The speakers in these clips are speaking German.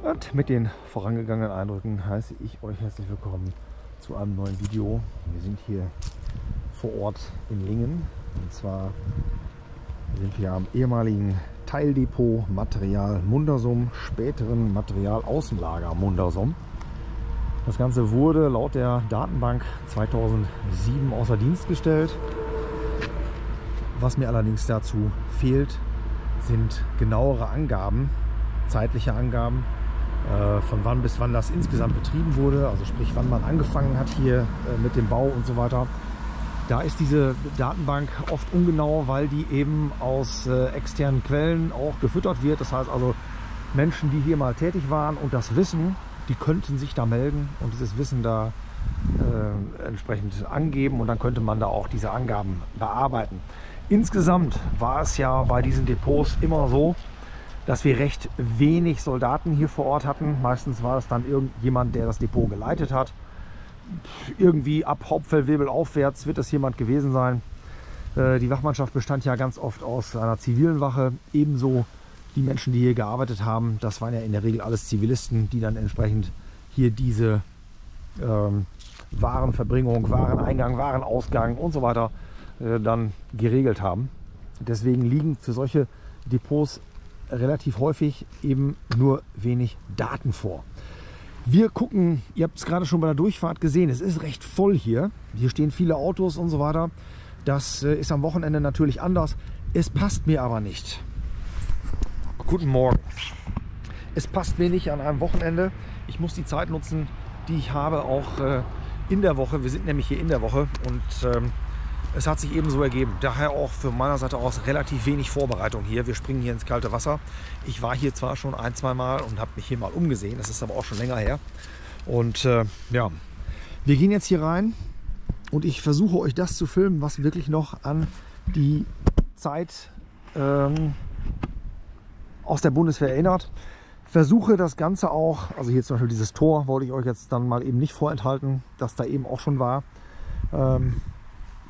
Und mit den vorangegangenen Eindrücken heiße ich euch herzlich willkommen zu einem neuen Video. Wir sind hier vor Ort in Lingen. Und zwar sind wir am ehemaligen Teildepot Material Mundersum, späteren Materialaußenlager Mundersum. Das Ganze wurde laut der Datenbank 2007 außer Dienst gestellt. Was mir allerdings dazu fehlt, sind genauere Angaben, zeitliche Angaben, von wann bis wann das insgesamt betrieben wurde, also sprich wann man angefangen hat hier mit dem Bau und so weiter. Da ist diese Datenbank oft ungenau, weil die eben aus externen Quellen auch gefüttert wird. Das heißt also, Menschen, die hier mal tätig waren und das wissen, die könnten sich da melden und dieses Wissen da entsprechend angeben und dann könnte man da auch diese Angaben bearbeiten. Insgesamt war es ja bei diesen Depots immer so, dass wir recht wenig Soldaten hier vor Ort hatten. Meistens war es dann irgendjemand, der das Depot geleitet hat. Irgendwie ab Hauptfeldwebel aufwärts wird es jemand gewesen sein. Die Wachmannschaft bestand ja ganz oft aus einer zivilen Wache. Ebenso die Menschen, die hier gearbeitet haben, das waren ja in der Regel alles Zivilisten, die dann entsprechend hier diese Warenverbringung, Wareneingang, Warenausgang und so weiter dann geregelt haben. Deswegen liegen für solche Depots relativ häufig eben nur wenig Daten vor. Wir gucken, ihr habt es gerade schon bei der Durchfahrt gesehen, es ist recht voll hier. Hier stehen viele Autos und so weiter. Das ist am Wochenende natürlich anders. Es passt mir aber nicht. Guten Morgen. Es passt mir nicht an einem Wochenende. Ich muss die Zeit nutzen, die ich habe, auch in der Woche. Wir sind nämlich hier in der Woche und es hat sich eben so ergeben. Daher auch von meiner Seite aus relativ wenig Vorbereitung hier. Wir springen hier ins kalte Wasser. Ich war hier zwar schon ein-, zweimal und habe mich hier mal umgesehen. Das ist aber auch schon länger her. Und ja, wir gehen jetzt hier rein und ich versuche euch das zu filmen, was wirklich noch an die Zeit aus der Bundeswehr erinnert. Versuche das Ganze auch, also hier zum Beispiel dieses Tor wollte ich euch jetzt dann mal eben nicht vorenthalten, das da eben auch schon war.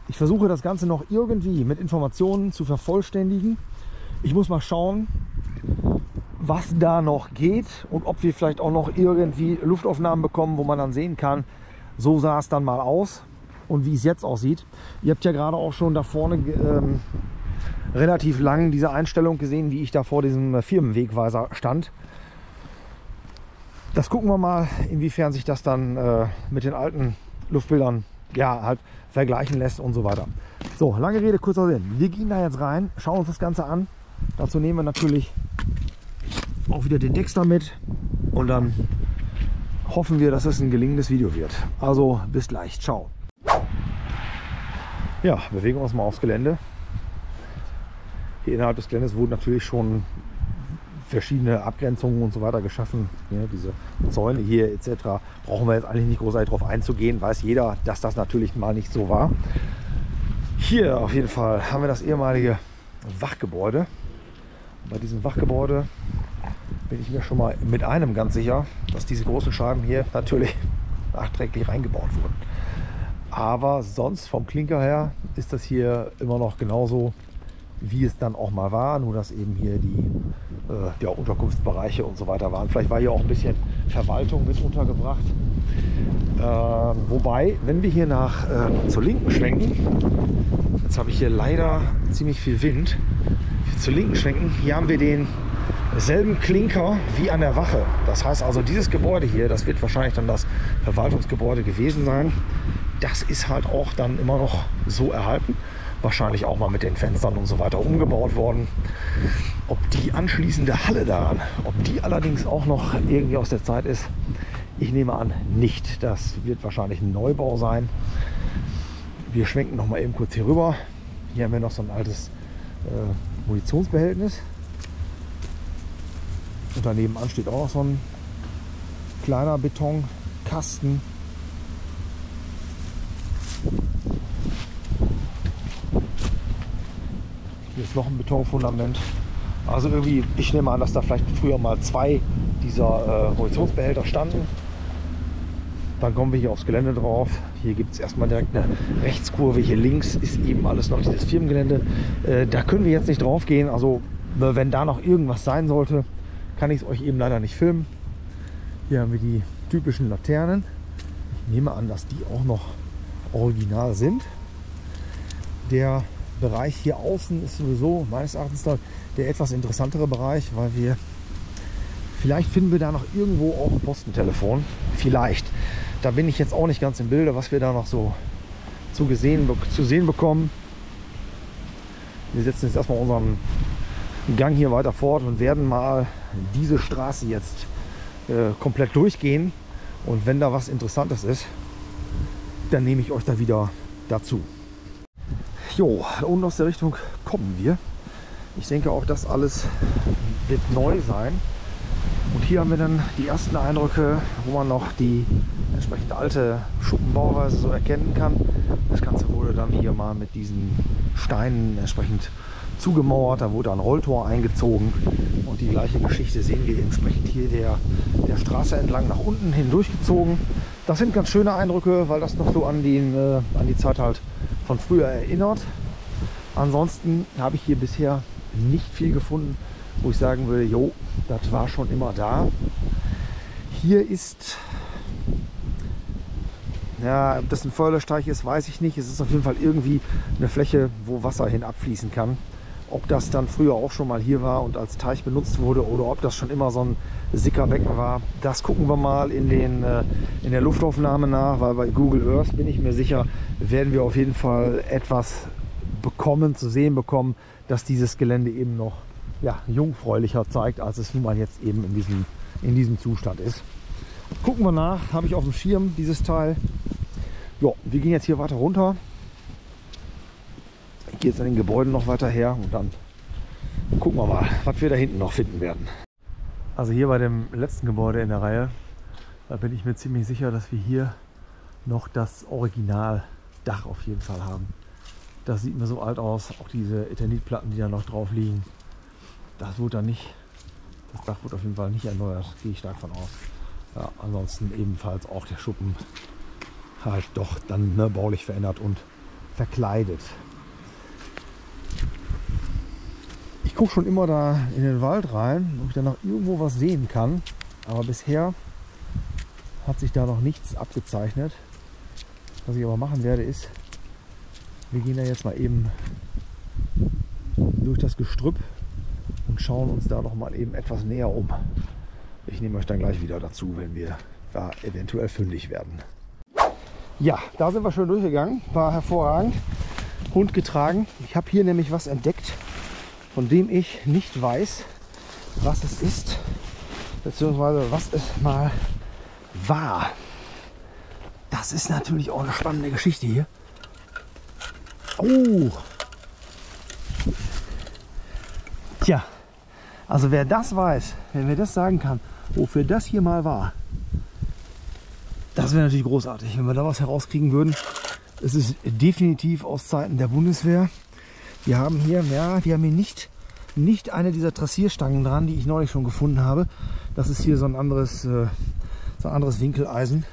Ich versuche das Ganze noch irgendwie mit Informationen zu vervollständigen. Ich muss mal schauen, was da noch geht und ob wir vielleicht auch noch irgendwie Luftaufnahmen bekommen, wo man dann sehen kann, so sah es dann mal aus und wie es jetzt aussieht. Ihr habt ja gerade auch schon da vorne relativ lang diese Einstellung gesehen, wie ich da vor diesem Firmenwegweiser stand. Das gucken wir mal, inwiefern sich das dann mit den alten Luftbildern ja halt vergleichen lässt und so weiter. So, lange Rede, kurzer Sinn. Wir gehen da jetzt rein, schauen uns das Ganze an. Dazu nehmen wir natürlich auch wieder den Dexter mit und dann hoffen wir, dass es ein gelingendes Video wird. Also bis gleich, ciao. Ja, bewegen wir uns mal aufs Gelände. Hier innerhalb des Geländes wurden natürlich schon verschiedene Abgrenzungen und so weiter geschaffen. Ja, diese Zäune hier etc. brauchen wir jetzt eigentlich nicht großartig darauf einzugehen. Weiß jeder, dass das natürlich mal nicht so war. Hier auf jeden Fall haben wir das ehemalige Wachgebäude. Und bei diesem Wachgebäude bin ich mir schon mal mit einem ganz sicher, dass diese großen Scheiben hier natürlich nachträglich reingebaut wurden. Aber sonst vom Klinker her ist das hier immer noch genauso, wie es dann auch mal war, nur dass eben hier die Unterkunftsbereiche und so weiter waren. Vielleicht war hier auch ein bisschen Verwaltung mit untergebracht. Wobei, wenn wir hier zur Linken schwenken, jetzt habe ich hier leider ziemlich viel Wind, zur Linken schwenken, hier haben wir denselben Klinker wie an der Wache. Das heißt also, dieses Gebäude hier, das wird wahrscheinlich dann das Verwaltungsgebäude gewesen sein. Das ist halt auch dann immer noch so erhalten. Wahrscheinlich auch mal mit den Fenstern und so weiter umgebaut worden. Ob die anschließende Halle daran, ob die allerdings auch noch irgendwie aus der Zeit ist, ich nehme an, nicht. Das wird wahrscheinlich ein Neubau sein. Wir schwenken noch mal eben kurz hier rüber. Hier haben wir noch so ein altes Munitionsbehältnis. Und daneben steht auch noch so ein kleiner Betonkasten. Hier ist noch ein Betonfundament. Also irgendwie, ich nehme an, dass da vielleicht früher mal 2 dieser Munitionsbehälter standen. Dann kommen wir hier aufs Gelände drauf. Hier gibt es erstmal direkt eine Rechtskurve. Hier links ist eben alles noch dieses Firmengelände. Da können wir jetzt nicht drauf gehen. Also wenn da noch irgendwas sein sollte, kann ich es euch eben leider nicht filmen. Hier haben wir die typischen Laternen. Ich nehme an, dass die auch noch original sind. Der Bereich hier außen ist sowieso meines Erachtens der etwas interessantere Bereich, weil vielleicht finden wir da noch irgendwo auch ein Postentelefon. Vielleicht. Da bin ich jetzt auch nicht ganz im Bilde, was wir da noch so zu sehen bekommen. Wir setzen jetzt erstmal unseren Gang hier weiter fort und werden mal diese Straße jetzt komplett durchgehen. Und wenn da was Interessantes ist, dann nehme ich euch da wieder dazu. Jo, da unten aus der Richtung kommen wir. Ich denke auch, das alles wird neu sein. Und hier haben wir dann die ersten Eindrücke, wo man noch die entsprechend alte Schuppenbauweise so erkennen kann. Das Ganze wurde dann hier mal mit diesen Steinen entsprechend zugemauert. Da wurde ein Rolltor eingezogen. Und die gleiche Geschichte sehen wir entsprechend hier der Straße entlang nach unten hin durchgezogen. Das sind ganz schöne Eindrücke, weil das noch so an die Zeit halt von früher erinnert. Ansonsten habe ich hier bisher nicht viel gefunden, wo ich sagen würde, jo, das war schon immer da. Hier ist, ja, ob das ein Förderteich ist, weiß ich nicht. Es ist auf jeden Fall irgendwie eine Fläche, wo Wasser hin abfließen kann. Ob das dann früher auch schon mal hier war und als Teich benutzt wurde oder ob das schon immer so ein Sickerbecken war, das gucken wir mal in der Luftaufnahme nach, weil bei Google Earth bin ich mir sicher, werden wir auf jeden Fall etwas zu sehen bekommen, dass dieses Gelände eben noch, ja, jungfräulicher zeigt, als es nun mal jetzt eben in diesem Zustand ist. Gucken wir nach, habe ich auf dem Schirm dieses Teil. Ja, wir gehen jetzt hier weiter runter. Ich gehe jetzt an den Gebäuden noch weiter her und dann gucken wir mal, was wir da hinten noch finden werden. Also hier bei dem letzten Gebäude in der Reihe, da bin ich mir ziemlich sicher, dass wir hier noch das Originaldach auf jeden Fall haben. Das sieht mir so alt aus, auch diese Eternitplatten, die da noch drauf liegen. Das wurde da nicht, das Dach wurde auf jeden Fall nicht erneuert, gehe ich stark von aus. Ja, ansonsten ebenfalls auch der Schuppen halt doch dann baulich verändert und verkleidet. Ich gucke schon immer da in den Wald rein, ob ich da noch irgendwo was sehen kann. Aber bisher hat sich da noch nichts abgezeichnet. Was ich aber machen werde ist, wir gehen da jetzt mal eben durch das Gestrüpp und schauen uns da noch mal eben etwas näher um. Ich nehme euch dann gleich wieder dazu, wenn wir da eventuell fündig werden. Ja, da sind wir schon durchgegangen. War hervorragend. Hund getragen. Ich habe hier nämlich was entdeckt, von dem ich nicht weiß, was es ist, beziehungsweise was es mal war. Das ist natürlich auch eine spannende Geschichte hier. Oh! Tja, also wer das weiß, wenn mir das sagen kann, wofür das hier mal war, das wäre natürlich großartig, wenn wir da was herauskriegen würden. Es ist definitiv aus Zeiten der Bundeswehr. Wir haben hier, ja, wir haben hier nicht eine dieser Trassierstangen dran, die ich neulich schon gefunden habe. Das ist hier so ein anderes Winkeleisen.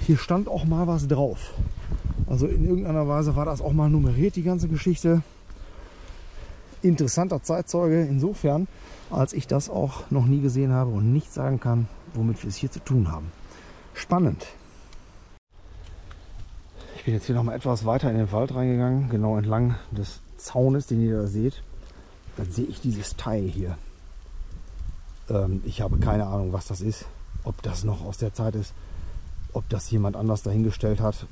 Hier stand auch mal was drauf. Also in irgendeiner Weise war das auch mal nummeriert, die ganze Geschichte. Interessanter Zeitzeuge insofern, als ich das auch noch nie gesehen habe und nicht sagen kann, womit wir es hier zu tun haben. Spannend. Ich bin jetzt hier noch mal etwas weiter in den Wald reingegangen, genau entlang des Zaunes, den ihr da seht. Dann sehe ich dieses Teil hier. Ich habe keine Ahnung, was das ist. Ob das noch aus der Zeit ist, ob das jemand anders dahingestellt hat,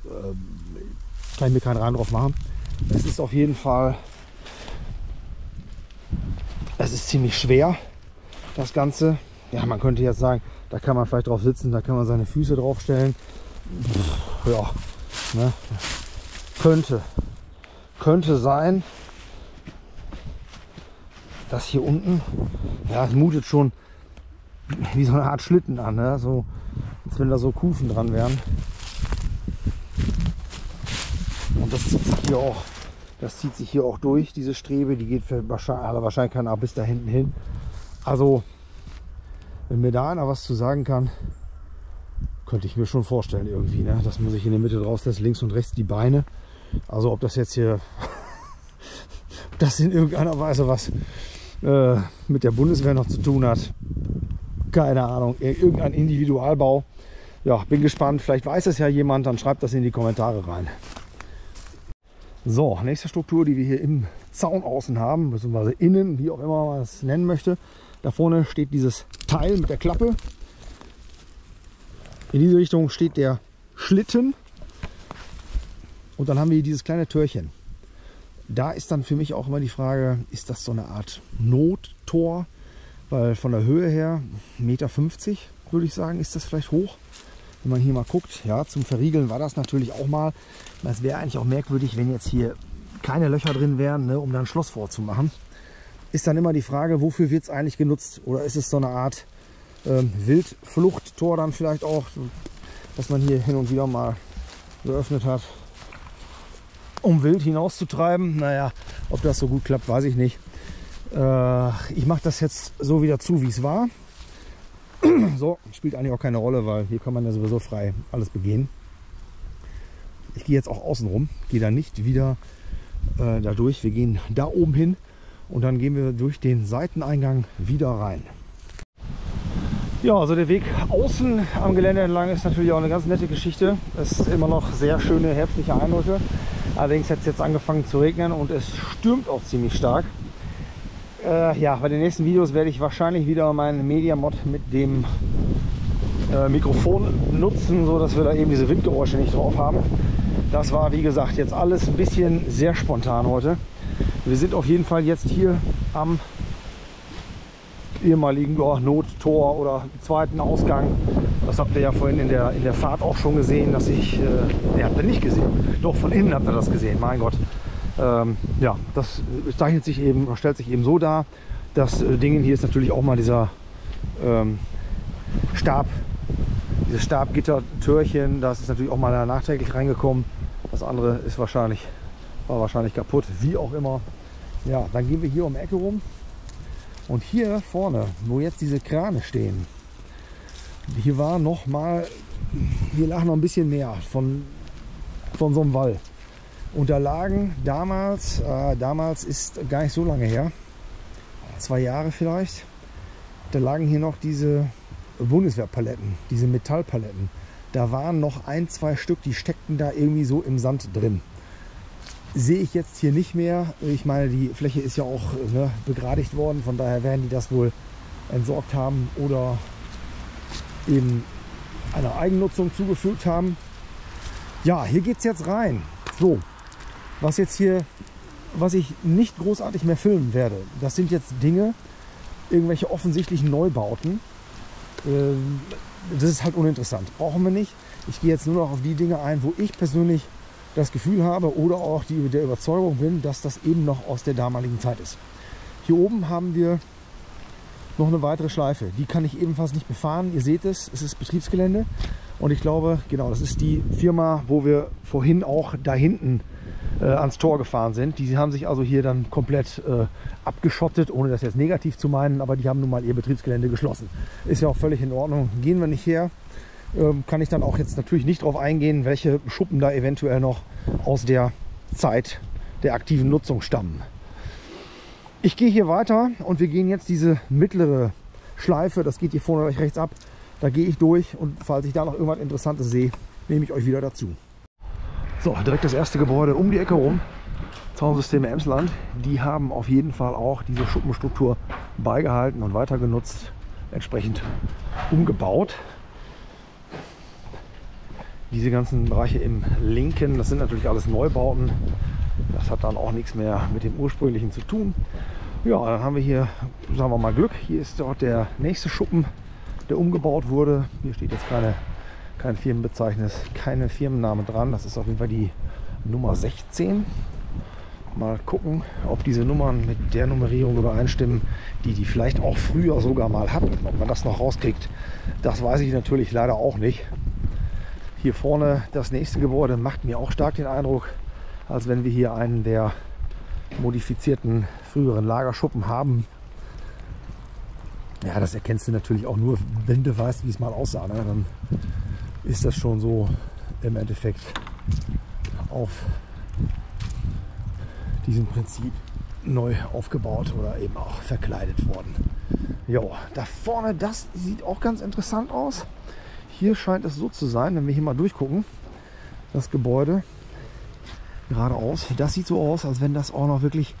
kann ich mir keinen Reim drauf machen. Es ist auf jeden Fall, es ist ziemlich schwer, das Ganze. Ja, man könnte jetzt sagen, da kann man vielleicht drauf sitzen, da kann man seine Füße drauf stellen. Ja, ne? Könnte sein, dass hier unten, ja, es mutet schon wie so eine Art Schlitten an, ne? So, als wenn da so Kufen dran wären. Und das zieht sich hier auch durch, diese Strebe, die geht wahrscheinlich auch bis da hinten hin. Also, wenn mir da einer was zu sagen kann, könnte ich mir schon vorstellen irgendwie, ne? Dass man sich in der Mitte draus lässt, links und rechts die Beine. Also ob das jetzt hier, das in irgendeiner Weise was mit der Bundeswehr noch zu tun hat, keine Ahnung, irgendein Individualbau. Ja, bin gespannt, vielleicht weiß es ja jemand, dann schreibt das in die Kommentare rein. So, nächste Struktur, die wir hier im Zaun außen haben, beziehungsweise innen, wie auch immer man es nennen möchte. Da vorne steht dieses Teil mit der Klappe. In diese Richtung steht der Schlitten. Und dann haben wir hier dieses kleine Türchen. Da ist dann für mich auch immer die Frage, ist das so eine Art Nottor? Weil von der Höhe her 1,50 Meter würde ich sagen, ist das vielleicht hoch. Wenn man hier mal guckt, ja, zum Verriegeln war das natürlich auch mal. Es wäre eigentlich auch merkwürdig, wenn jetzt hier keine Löcher drin wären, ne, um dann ein Schloss vorzumachen. Ist dann immer die Frage, wofür wird es eigentlich genutzt? Oder ist es so eine Art Wildfluchttor dann vielleicht auch, dass man hier hin und wieder mal geöffnet hat, um wild hinauszutreiben? Naja, ob das so gut klappt, weiß ich nicht. Ich mache das jetzt so wieder zu, wie es war. So, spielt eigentlich auch keine Rolle, weil hier kann man ja sowieso frei alles begehen. Ich gehe jetzt auch außen rum, gehe da nicht wieder da durch. Wir gehen da oben hin und dann gehen wir durch den Seiteneingang wieder rein. Ja, also der Weg außen am Gelände entlang ist natürlich auch eine ganz nette Geschichte. Es ist immer noch sehr schöne herbstliche Eindrücke. Allerdings hat es jetzt angefangen zu regnen und es stürmt auch ziemlich stark. Ja, bei den nächsten Videos werde ich wahrscheinlich wieder meinen Media-Mod mit dem Mikrofon nutzen, so dass wir da eben diese Windgeräusche nicht drauf haben. Das war, wie gesagt, jetzt alles ein bisschen sehr spontan heute. Wir sind auf jeden Fall jetzt hier am ehemaligen Nottor oder zweiten Ausgang. Das habt ihr ja vorhin in der Fahrt auch schon gesehen, dass ich, habt ihr nicht gesehen, doch von innen habt ihr das gesehen, mein Gott. Ja, das zeichnet sich eben, stellt sich eben so dar. Das Ding hier ist natürlich auch mal dieser dieses Stabgitter-Türchen. Das ist natürlich auch mal nachträglich reingekommen. Das andere ist war wahrscheinlich kaputt, wie auch immer. Ja, dann gehen wir hier um die Ecke rum. Und hier vorne, wo jetzt diese Krane stehen, hier lag noch ein bisschen mehr von so einem Wall. Und da lagen damals ist gar nicht so lange her, 2 Jahre vielleicht, da lagen hier noch diese Bundeswehrpaletten, diese Metallpaletten. Da waren noch 1, 2 Stück, die steckten da irgendwie so im Sand drin. Sehe ich jetzt hier nicht mehr. Ich meine, die Fläche ist ja auch begradigt worden, von daher werden die das wohl entsorgt haben oder eben einer Eigennutzung zugefügt haben. Ja, hier geht es jetzt rein. So, was ich nicht großartig mehr filmen werde, das sind jetzt Dinge, irgendwelche offensichtlichen Neubauten. Das ist halt uninteressant, brauchen wir nicht. Ich gehe jetzt nur noch auf die Dinge ein, wo ich persönlich das Gefühl habe oder auch der Überzeugung bin, dass das eben noch aus der damaligen Zeit ist. Hier oben haben wir noch eine weitere Schleife. Die kann ich ebenfalls nicht befahren. Ihr seht es, es ist Betriebsgelände. Und ich glaube, genau, das ist die Firma, wo wir vorhin auch da hinten ans Tor gefahren sind. Die haben sich also hier dann komplett abgeschottet, ohne das jetzt negativ zu meinen, aber die haben nun mal ihr Betriebsgelände geschlossen. Ist ja auch völlig in Ordnung. Gehen wir nicht her. Kann ich dann auch jetzt natürlich nicht darauf eingehen, welche Schuppen da eventuell noch aus der Zeit der aktiven Nutzung stammen. Ich gehe hier weiter und wir gehen jetzt diese mittlere Schleife, das geht hier vorne gleich rechts ab, da gehe ich durch und falls ich da noch irgendwas Interessantes sehe, nehme ich euch wieder dazu. So, direkt das erste Gebäude um die Ecke rum, Zaunsysteme Emsland, die haben auf jeden Fall auch diese Schuppenstruktur beigehalten und weiter genutzt, entsprechend umgebaut. Diese ganzen Bereiche im linken, das sind natürlich alles Neubauten. Das hat dann auch nichts mehr mit dem ursprünglichen zu tun. Ja, dann haben wir hier, sagen wir mal, Glück. Hier ist dort der nächste Schuppen, der umgebaut wurde. Hier steht jetzt kein Firmenbezeichnis, keine Firmenname dran. Das ist auf jeden Fall die Nummer 16. Mal gucken, ob diese Nummern mit der Nummerierung übereinstimmen, die vielleicht auch früher sogar mal hatten. Ob man das noch rauskriegt, das weiß ich natürlich leider auch nicht. Hier vorne das nächste Gebäude macht mir auch stark den Eindruck, als wenn wir hier einen der modifizierten früheren Lagerschuppen haben. Ja, das erkennst du natürlich auch nur, wenn du weißt, wie es mal aussah. Ne? Dann ist das schon so im Endeffekt auf diesem Prinzip neu aufgebaut oder eben auch verkleidet worden. Jo, da vorne, das sieht auch ganz interessant aus. Hier scheint es so zu sein, wenn wir hier mal durchgucken, das Gebäude geradeaus. Das sieht so aus, als wenn das auch noch wirklich,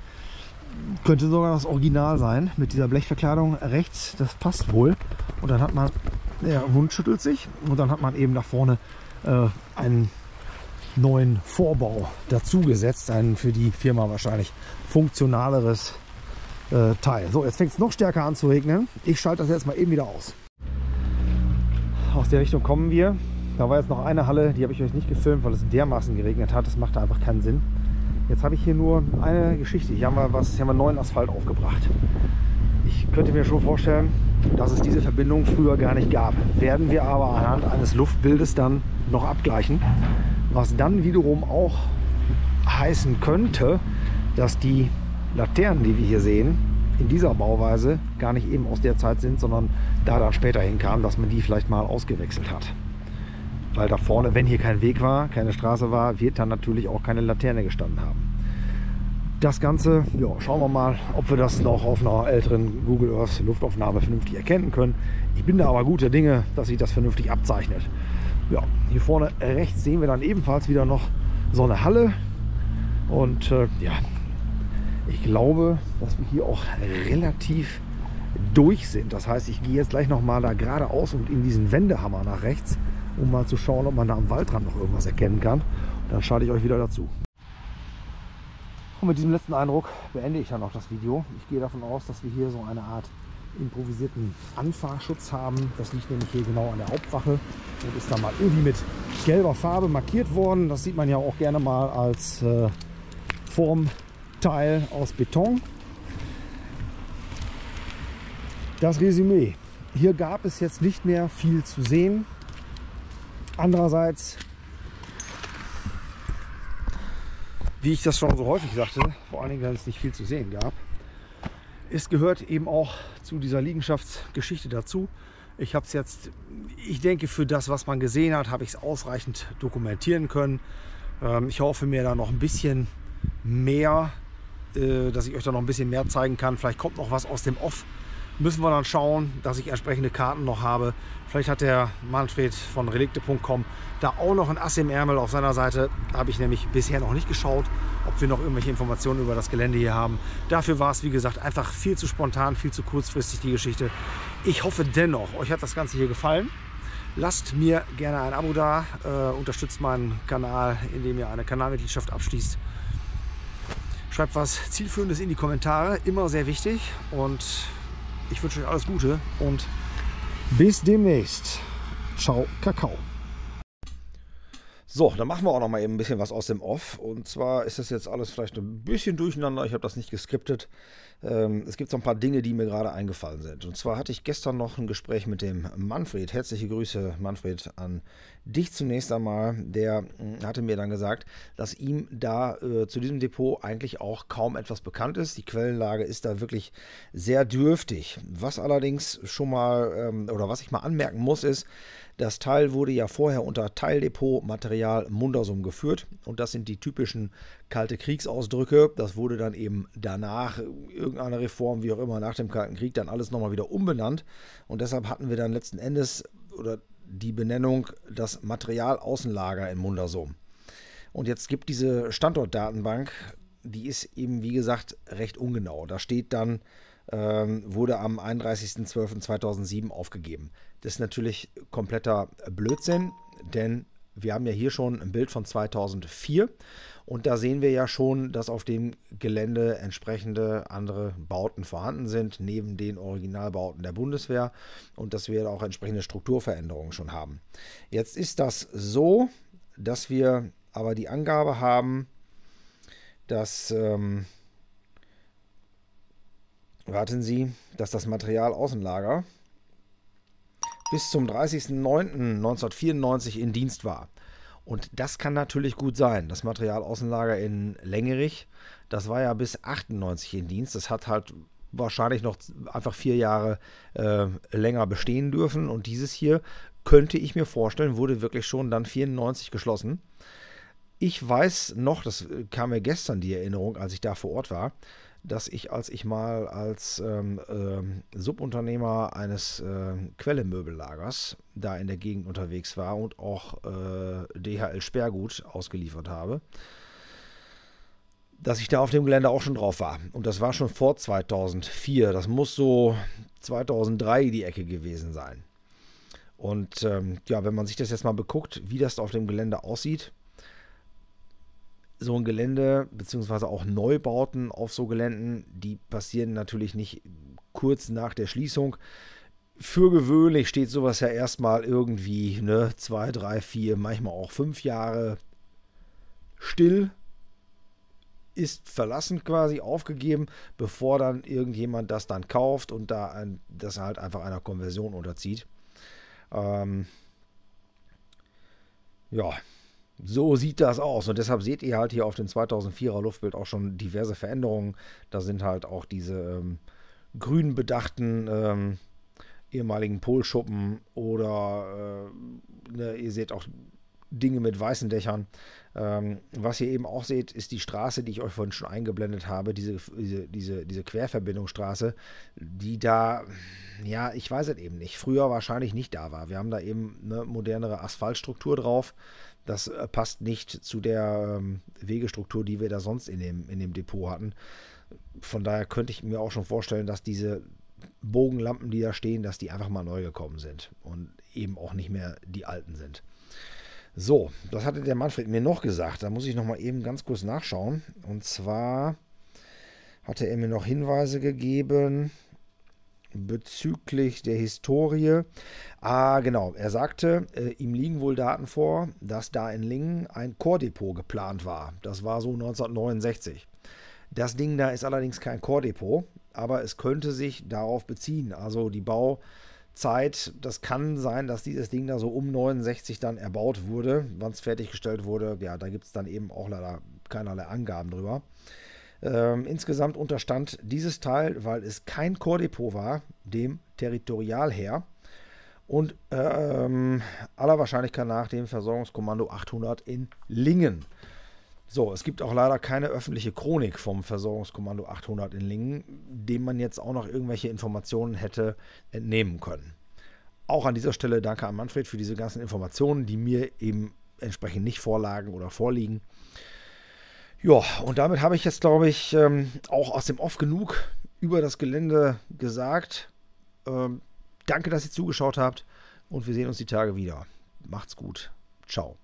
könnte sogar das Original sein, mit dieser Blechverkleidung rechts, das passt wohl. Und dann hat man, der Hund schüttelt sich und dann hat man eben da vorne einen neuen Vorbau dazu gesetzt, ein für die Firma wahrscheinlich funktionaleres Teil. So, jetzt fängt es noch stärker an zu regnen. Ich schalte das jetzt mal eben wieder aus. Aus der Richtung kommen wir. Da war jetzt noch eine Halle, die habe ich euch nicht gefilmt, weil es dermaßen geregnet hat. Das machte einfach keinen Sinn. Jetzt habe ich hier nur eine Geschichte. Hier haben wir neuen Asphalt aufgebracht. Ich könnte mir schon vorstellen, dass es diese Verbindung früher gar nicht gab. Werden wir aber anhand eines Luftbildes dann noch abgleichen. Was dann wiederum auch heißen könnte, dass die Laternen, die wir hier sehen, in dieser Bauweise gar nicht eben aus der Zeit sind, sondern da dann später hinkam, dass man die vielleicht mal ausgewechselt hat. Weil da vorne, wenn hier kein Weg war, keine Straße war, wird dann natürlich auch keine Laterne gestanden haben. Das Ganze, ja, schauen wir mal, ob wir das noch auf einer älteren Google Earth Luftaufnahme vernünftig erkennen können. Ich bin da aber guter Dinge, dass sich das vernünftig abzeichnet. Ja, hier vorne rechts sehen wir dann ebenfalls wieder noch so eine Halle. Und ja, ich glaube, dass wir hier auch relativ durch sind. Das heißt, ich gehe jetzt gleich noch mal da geradeaus und in diesen Wendehammer nach rechts, um mal zu schauen, ob man da am Waldrand noch irgendwas erkennen kann. Und dann schalte ich euch wieder dazu. Und mit diesem letzten Eindruck beende ich dann auch das Video. Ich gehe davon aus, dass wir hier so eine Art improvisierten Anfahrschutz haben. Das liegt nämlich hier genau an der Hauptwache und ist da mal irgendwie mit gelber Farbe markiert worden. Das sieht man ja auch gerne mal als Formteil aus Beton. Das Resümee. Hier gab es jetzt nicht mehr viel zu sehen. Andererseits, wie ich das schon so häufig sagte, vor allen Dingen, wenn es nicht viel zu sehen gab, es gehört eben auch zu dieser Liegenschaftsgeschichte dazu. Ich habe es jetzt, ich denke, für das, was man gesehen hat, habe ich es ausreichend dokumentieren können. Ich hoffe mir da noch ein bisschen mehr, dass ich euch da noch ein bisschen mehr zeigen kann. Vielleicht kommt noch was aus dem Off. Müssen wir dann schauen, dass ich entsprechende Karten noch habe. Vielleicht hat der Manfred von relikte.com da auch noch ein Ass im Ärmel auf seiner Seite. Habe ich nämlich bisher noch nicht geschaut, ob wir noch irgendwelche Informationen über das Gelände hier haben. Dafür war es, wie gesagt, einfach viel zu spontan, viel zu kurzfristig die Geschichte. Ich hoffe dennoch, euch hat das Ganze hier gefallen. Lasst mir gerne ein Abo da, unterstützt meinen Kanal, indem ihr eine Kanalmitgliedschaft abschließt. Schreibt was Zielführendes in die Kommentare, immer sehr wichtig. Und ich wünsche euch alles Gute und bis demnächst. Ciao, Kakao. So, dann machen wir auch noch mal eben ein bisschen was aus dem Off. Und zwar ist das jetzt alles vielleicht ein bisschen durcheinander. Ich habe das nicht geskriptet. Es gibt so ein paar Dinge, die mir gerade eingefallen sind. Und zwar hatte ich gestern noch ein Gespräch mit dem Manfred. Herzliche Grüße, Manfred, an dich zunächst einmal. Der hatte mir dann gesagt, dass ihm da zu diesem Depot eigentlich auch kaum etwas bekannt ist. Die Quellenlage ist da wirklich sehr dürftig. Was allerdings schon mal, oder was ich mal anmerken muss, ist, das Teil wurde ja vorher unter Teildepot Material Mundersum geführt und das sind die typischen kalte Kriegsausdrücke. Das wurde dann eben danach, irgendeine Reform, wie auch immer, nach dem Kalten Krieg, dann alles nochmal wieder umbenannt und deshalb hatten wir dann letzten Endes oder die Benennung das Materialaußenlager in Mundersum. Und jetzt gibt diese Standortdatenbank, die ist eben wie gesagt recht ungenau. Da steht dann, wurde am 31.12.2007 aufgegeben. Das ist natürlich kompletter Blödsinn, denn wir haben ja hier schon ein Bild von 2004 und da sehen wir ja schon, dass auf dem Gelände entsprechende andere Bauten vorhanden sind, neben den Originalbauten der Bundeswehr und dass wir auch entsprechende Strukturveränderungen schon haben. Jetzt ist das so, dass wir aber die Angabe haben, dass warten Sie, dass das Materialaußenlager bis zum 30.09.1994 in Dienst war. Und das kann natürlich gut sein. Das Materialaußenlager in Lengerich, das war ja bis 98 in Dienst. Das hat halt wahrscheinlich noch einfach 4 Jahre länger bestehen dürfen. Und dieses hier, könnte ich mir vorstellen, wurde wirklich schon dann 94 geschlossen. Ich weiß noch, das kam mir gestern die Erinnerung, als ich da vor Ort war, dass ich, als ich mal als Subunternehmer eines Quelle-Möbellagers da in der Gegend unterwegs war und auch DHL Sperrgut ausgeliefert habe, dass ich da auf dem Gelände auch schon drauf war. Und das war schon vor 2004. Das muss so 2003 die Ecke gewesen sein. Und ja, wenn man sich das jetzt mal beguckt, wie das da auf dem Gelände aussieht, so ein Gelände, beziehungsweise auch Neubauten auf so Geländen, die passieren natürlich nicht kurz nach der Schließung. Für gewöhnlich steht sowas ja erstmal irgendwie 2, 3, 4, manchmal auch 5 Jahre still, ist verlassen quasi, aufgegeben, bevor dann irgendjemand das dann kauft und das halt einfach einer Konversion unterzieht. Ja, so sieht das aus. Und deshalb seht ihr halt hier auf dem 2004er Luftbild auch schon diverse Veränderungen. Da sind halt auch diese grün bedachten ehemaligen Polschuppen oder ihr seht auch Dinge mit weißen Dächern. Was ihr eben auch seht, ist die Straße, die ich euch vorhin schon eingeblendet habe, diese Querverbindungsstraße, die da, ja, ich weiß es eben nicht, früher wahrscheinlich nicht da war. Wir haben da eben eine modernere Asphaltstruktur drauf. Das passt nicht zu der Wegestruktur, die wir da sonst in dem Depot hatten. Von daher könnte ich mir auch schon vorstellen, dass diese Bogenlampen, die da stehen, dass die einfach mal neu gekommen sind und eben auch nicht mehr die alten sind. So, das hatte der Manfred mir noch gesagt. Da muss ich noch mal eben ganz kurz nachschauen. Und zwar hatte er mir noch Hinweise gegeben bezüglich der Historie. Genau. Er sagte, ihm liegen wohl Daten vor, dass da in Lingen ein Chordepot geplant war. Das war so 1969. Das Ding da ist allerdings kein Chordepot, aber es könnte sich darauf beziehen. Also die Bauzeit, das kann sein, dass dieses Ding da so um 69 dann erbaut wurde. Wann es fertiggestellt wurde, ja, da gibt es dann eben auch leider keinerlei Angaben drüber. Insgesamt unterstand dieses Teil, weil es kein Chordepot war, dem Territorialheer und aller Wahrscheinlichkeit nach dem Versorgungskommando 800 in Lingen. So, es gibt auch leider keine öffentliche Chronik vom Versorgungskommando 800 in Lingen, dem man jetzt auch noch irgendwelche Informationen hätte entnehmen können. Auch an dieser Stelle danke an Manfred für diese ganzen Informationen, die mir eben entsprechend nicht vorlagen oder vorliegen. Ja, und damit habe ich jetzt, glaube ich, auch aus dem Off genug über das Gelände gesagt. Danke, dass ihr zugeschaut habt und wir sehen uns die Tage wieder. Macht's gut. Ciao.